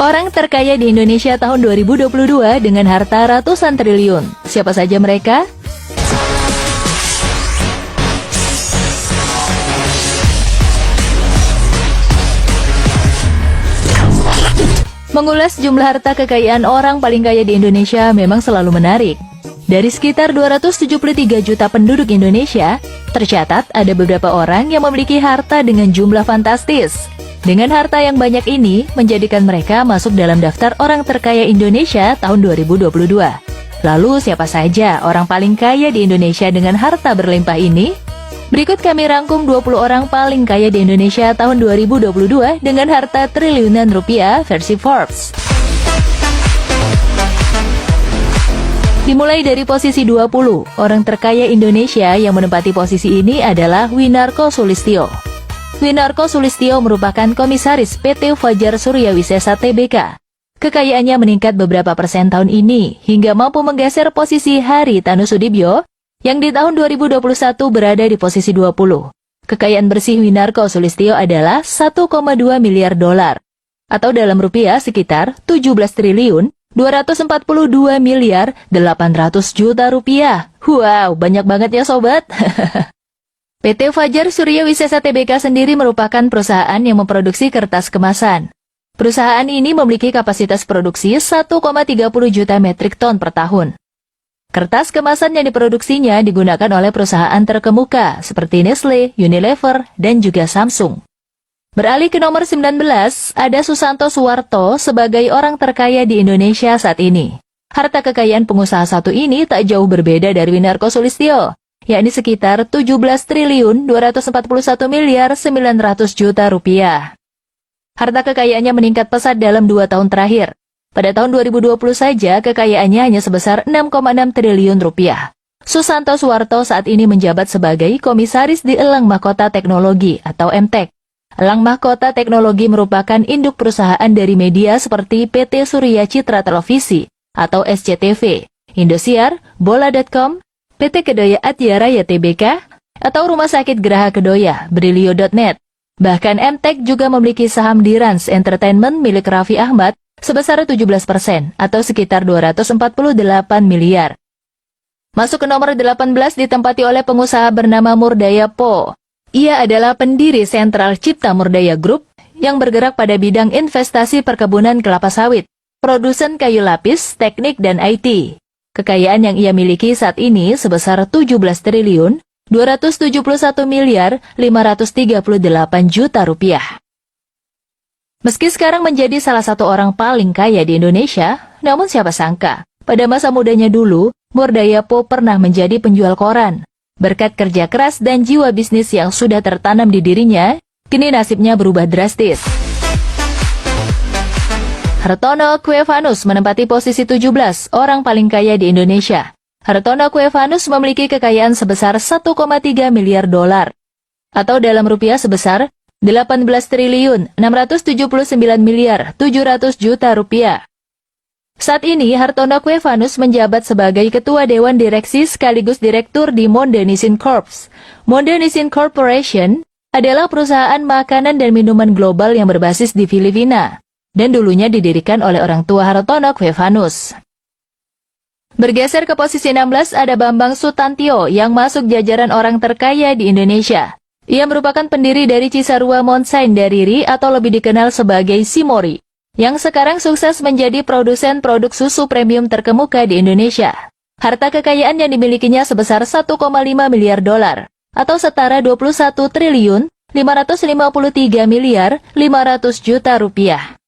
Orang terkaya di Indonesia tahun 2022 dengan harta ratusan triliun. Siapa saja mereka? Mengulas jumlah harta kekayaan orang paling kaya di Indonesia memang selalu menarik. Dari sekitar 273 juta penduduk Indonesia, tercatat ada beberapa orang yang memiliki harta dengan jumlah fantastis. Dengan harta yang banyak ini, menjadikan mereka masuk dalam daftar orang terkaya Indonesia tahun 2022. Lalu siapa saja orang paling kaya di Indonesia dengan harta berlimpah ini? Berikut kami rangkum 20 orang paling kaya di Indonesia tahun 2022 dengan harta triliunan rupiah versi Forbes. Dimulai dari posisi 20, orang terkaya Indonesia yang menempati posisi ini adalah Winarko Sulistyo. Winarko Sulistyo merupakan komisaris PT Fajar Surya Wisesa Tbk. Kekayaannya meningkat beberapa persen tahun ini, hingga mampu menggeser posisi Hari Tanu Sudibyo, yang di tahun 2021 berada di posisi 20. Kekayaan bersih Winarko Sulistyo adalah 1,2 miliar dolar, atau dalam rupiah sekitar 17 triliun 242 miliar 800 juta rupiah. Wow, banyak banget ya sobat. PT Fajar Surya Wisesa Tbk sendiri merupakan perusahaan yang memproduksi kertas kemasan. Perusahaan ini memiliki kapasitas produksi 1,30 juta metrik ton per tahun. Kertas kemasan yang diproduksinya digunakan oleh perusahaan terkemuka seperti Nestle, Unilever, dan juga Samsung. Beralih ke nomor 19, ada Susanto Suwarto sebagai orang terkaya di Indonesia saat ini. Harta kekayaan pengusaha satu ini tak jauh berbeda dari Winarko Sulistyo, yakni sekitar 17 triliun 241 miliar 900 juta rupiah. Harta kekayaannya meningkat pesat dalam 2 tahun terakhir. Pada tahun 2020 saja, kekayaannya hanya sebesar 6,6 triliun rupiah. Susanto Suwarto saat ini menjabat sebagai komisaris di Elang Mahkota Teknologi atau MTEK. Elang Mahkota Teknologi merupakan induk perusahaan dari media seperti PT Surya Citra Televisi atau SCTV, Indosiar, Bola.com, PT Kedoya Atyaraya Tbk, atau Rumah Sakit Geraha Kedoya, Brilio.net. Bahkan MTEK juga memiliki saham di Rans Entertainment milik Raffi Ahmad sebesar 17% atau sekitar 248 miliar. Masuk ke nomor 18 ditempati oleh pengusaha bernama Murdaya Po. Ia adalah pendiri Sentral Cipta Murdaya Group yang bergerak pada bidang investasi perkebunan kelapa sawit, produsen kayu lapis, teknik, dan IT. Kekayaan yang ia miliki saat ini sebesar 17 triliun 271 miliar 538 juta rupiah. Meski sekarang menjadi salah satu orang paling kaya di Indonesia, namun siapa sangka, pada masa mudanya dulu, Murdaya Po pernah menjadi penjual koran. Berkat kerja keras dan jiwa bisnis yang sudah tertanam di dirinya, kini nasibnya berubah drastis. Hartono Kuevanus menempati posisi 17 orang paling kaya di Indonesia. Hartono Kuevanus memiliki kekayaan sebesar 1,3 miliar dolar, atau dalam rupiah sebesar 18 triliun 679 miliar 700 juta rupiah. Saat ini, Hartono Kuevanus menjabat sebagai Ketua Dewan Direksi sekaligus Direktur di Monde Nissin Corp. Monde Nissin Corporation adalah perusahaan makanan dan minuman global yang berbasis di Filipina, dan dulunya didirikan oleh orang tua Hartono Kuevanus. Bergeser ke posisi 16 ada Bambang Sutantio yang masuk jajaran orang terkaya di Indonesia. Ia merupakan pendiri dari Cisarua Monsain Dariri atau lebih dikenal sebagai Cimori, yang sekarang sukses menjadi produsen produk susu premium terkemuka di Indonesia. Harta kekayaan yang dimilikinya sebesar 1,5 miliar dolar, atau setara 21 triliun 553 miliar 500 juta rupiah.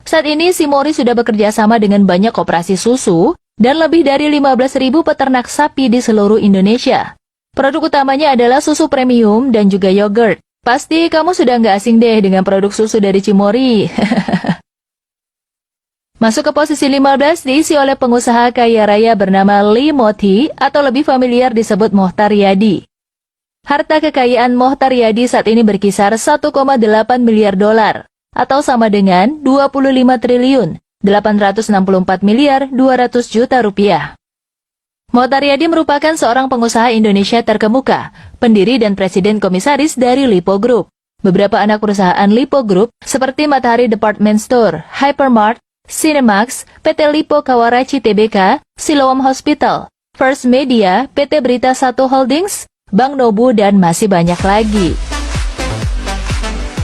Saat ini Cimori sudah bekerja sama dengan banyak koperasi susu dan lebih dari 15.000 peternak sapi di seluruh Indonesia. Produk utamanya adalah susu premium dan juga yogurt. Pasti kamu sudah nggak asing deh dengan produk susu dari Cimori. Masuk ke posisi 15 diisi oleh pengusaha kaya raya bernama Lee Mothi atau lebih familiar disebut Mohtar Yadi. Harta kekayaan Mohtar Yadi saat ini berkisar 1,8 miliar dolar atau sama dengan 25 triliun 864 miliar 200 juta rupiah. Mohtar Yadi merupakan seorang pengusaha Indonesia terkemuka, pendiri dan presiden komisaris dari Lipo Group. Beberapa anak perusahaan Lipo Group seperti Matahari Department Store, Hypermart, Cinemax, PT Lipo Kawarachi Tbk, Siloam Hospital, First Media, PT Berita Satu Holdings, Bank Nobu, dan masih banyak lagi.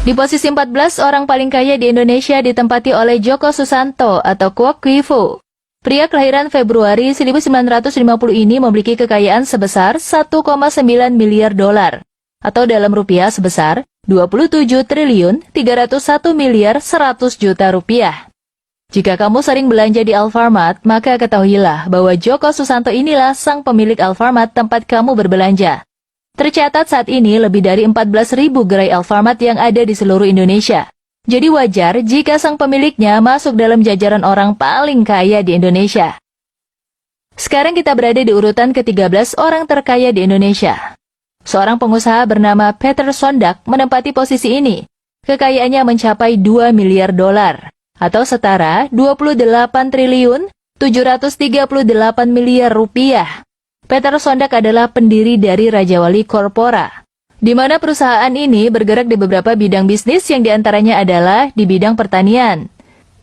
Di posisi 14 orang paling kaya di Indonesia ditempati oleh Joko Susanto atau Kwok Kwifu. Pria kelahiran Februari 1950 ini memiliki kekayaan sebesar 1,9 miliar dolar, atau dalam rupiah sebesar 27 triliun 301 miliar 100 juta rupiah. Jika kamu sering belanja di Alfamart, maka ketahuilah bahwa Joko Susanto inilah sang pemilik Alfamart tempat kamu berbelanja. Tercatat saat ini lebih dari 14.000 gerai Alfamart yang ada di seluruh Indonesia. Jadi wajar jika sang pemiliknya masuk dalam jajaran orang paling kaya di Indonesia. Sekarang kita berada di urutan ke-13 orang terkaya di Indonesia. Seorang pengusaha bernama Peter Sondak menempati posisi ini. Kekayaannya mencapai 2 miliar dolar, atau setara 28 triliun 738 miliar rupiah. Peter Sondak adalah pendiri dari Raja Wali Corpora, di mana perusahaan ini bergerak di beberapa bidang bisnis yang diantaranya adalah di bidang pertanian,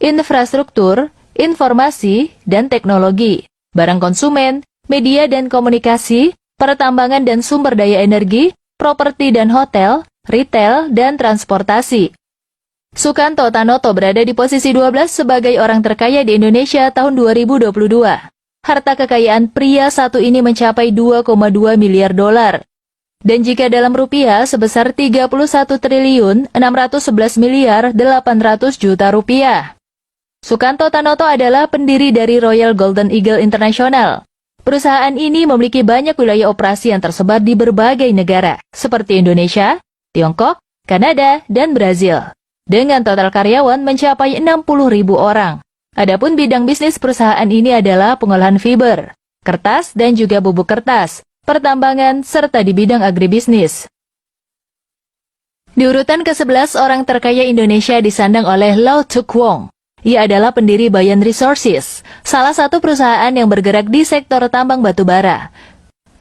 infrastruktur, informasi, dan teknologi, barang konsumen, media dan komunikasi, pertambangan dan sumber daya energi, properti dan hotel, retail, dan transportasi. Sukanto Tanoto berada di posisi 12 sebagai orang terkaya di Indonesia tahun 2022. Harta kekayaan pria satu ini mencapai 2,2 miliar dolar. Dan jika dalam rupiah sebesar 31 triliun 611 miliar 800 juta rupiah. Sukanto Tanoto adalah pendiri dari Royal Golden Eagle International. Perusahaan ini memiliki banyak wilayah operasi yang tersebar di berbagai negara, seperti Indonesia, Tiongkok, Kanada, dan Brazil. Dengan total karyawan mencapai 60.000 orang. Adapun bidang bisnis perusahaan ini adalah pengolahan fiber, kertas dan juga bubuk kertas, pertambangan, serta di bidang agribisnis. Di urutan ke-11 orang terkaya Indonesia disandang oleh Lau Tuk Wong. Ia adalah pendiri Bayan Resources, salah satu perusahaan yang bergerak di sektor tambang batubara.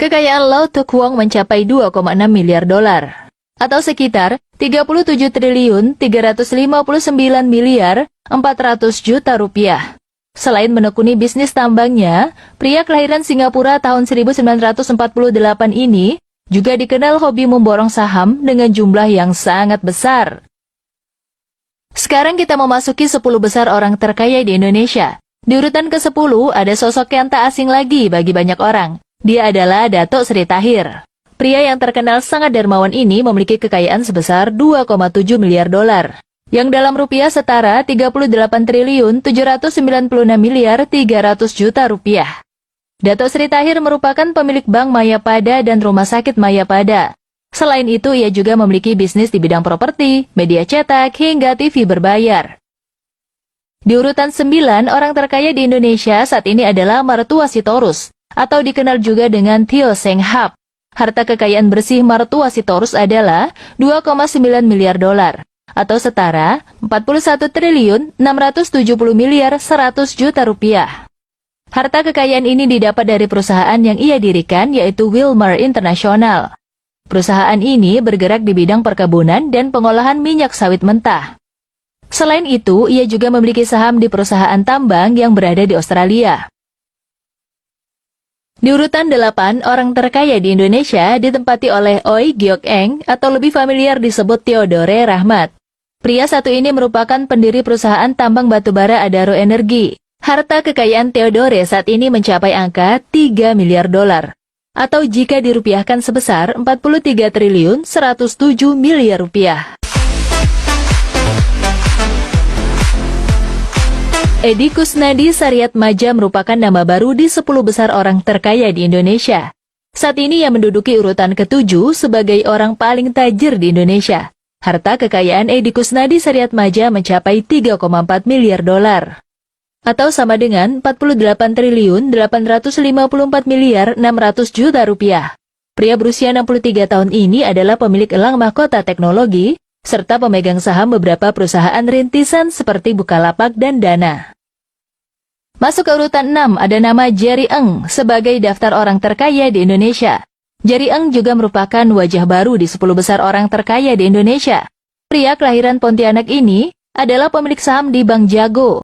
Kekayaan Lau Tuk Wong mencapai 2,6 miliar dolar, atau sekitar 37 triliun 359 miliar 400 juta rupiah. Selain menekuni bisnis tambangnya, pria kelahiran Singapura tahun 1948 ini juga dikenal hobi memborong saham dengan jumlah yang sangat besar. Sekarang kita memasuki 10 besar orang terkaya di Indonesia. Di urutan ke-10 ada sosok yang tak asing lagi bagi banyak orang. Dia adalah Dato Sri Tahir. Pria yang terkenal sangat dermawan ini memiliki kekayaan sebesar 2,7 miliar dolar. Yang dalam rupiah setara 38 triliun 796 miliar 300 juta rupiah. Dato Sri Tahir merupakan pemilik Bank Mayapada dan Rumah Sakit Mayapada. Selain itu, ia juga memiliki bisnis di bidang properti, media cetak, hingga TV berbayar. Di urutan 9 orang terkaya di Indonesia saat ini adalah Martua Sitorus, atau dikenal juga dengan Tio Seng Hap. Harta kekayaan bersih Martua Sitorus adalah 2,9 miliar dolar. Atau setara 41 triliun 670 miliar 100 juta rupiah. Harta kekayaan ini didapat dari perusahaan yang ia dirikan yaitu Wilmar International. Perusahaan ini bergerak di bidang perkebunan dan pengolahan minyak sawit mentah. Selain itu, ia juga memiliki saham di perusahaan tambang yang berada di Australia. Di urutan 8, orang terkaya di Indonesia ditempati oleh Oi Geok Eng atau lebih familiar disebut Theodore Rahmat. Pria satu ini merupakan pendiri perusahaan tambang batubara Adaro Energi. Harta kekayaan Theodore saat ini mencapai angka 3 miliar dolar. Atau jika dirupiahkan sebesar 43 triliun 107 miliar rupiah. Edi Kusnadi Saryatmadja merupakan nama baru di 10 besar orang terkaya di Indonesia. Saat ini ia menduduki urutan ke-7 sebagai orang paling tajir di Indonesia. Harta kekayaan Edi Kusnadi Saryatmadja mencapai 3,4 miliar dolar. Atau sama dengan 48 triliun 854 miliar 600 juta rupiah. Pria berusia 63 tahun ini adalah pemilik elang mahkota teknologi, serta pemegang saham beberapa perusahaan rintisan seperti Bukalapak dan Dana. Masuk ke urutan 6 ada nama Jerry Eng sebagai daftar orang terkaya di Indonesia. Jerry Eng juga merupakan wajah baru di 10 besar orang terkaya di Indonesia. Pria kelahiran Pontianak ini adalah pemilik saham di Bank Jago.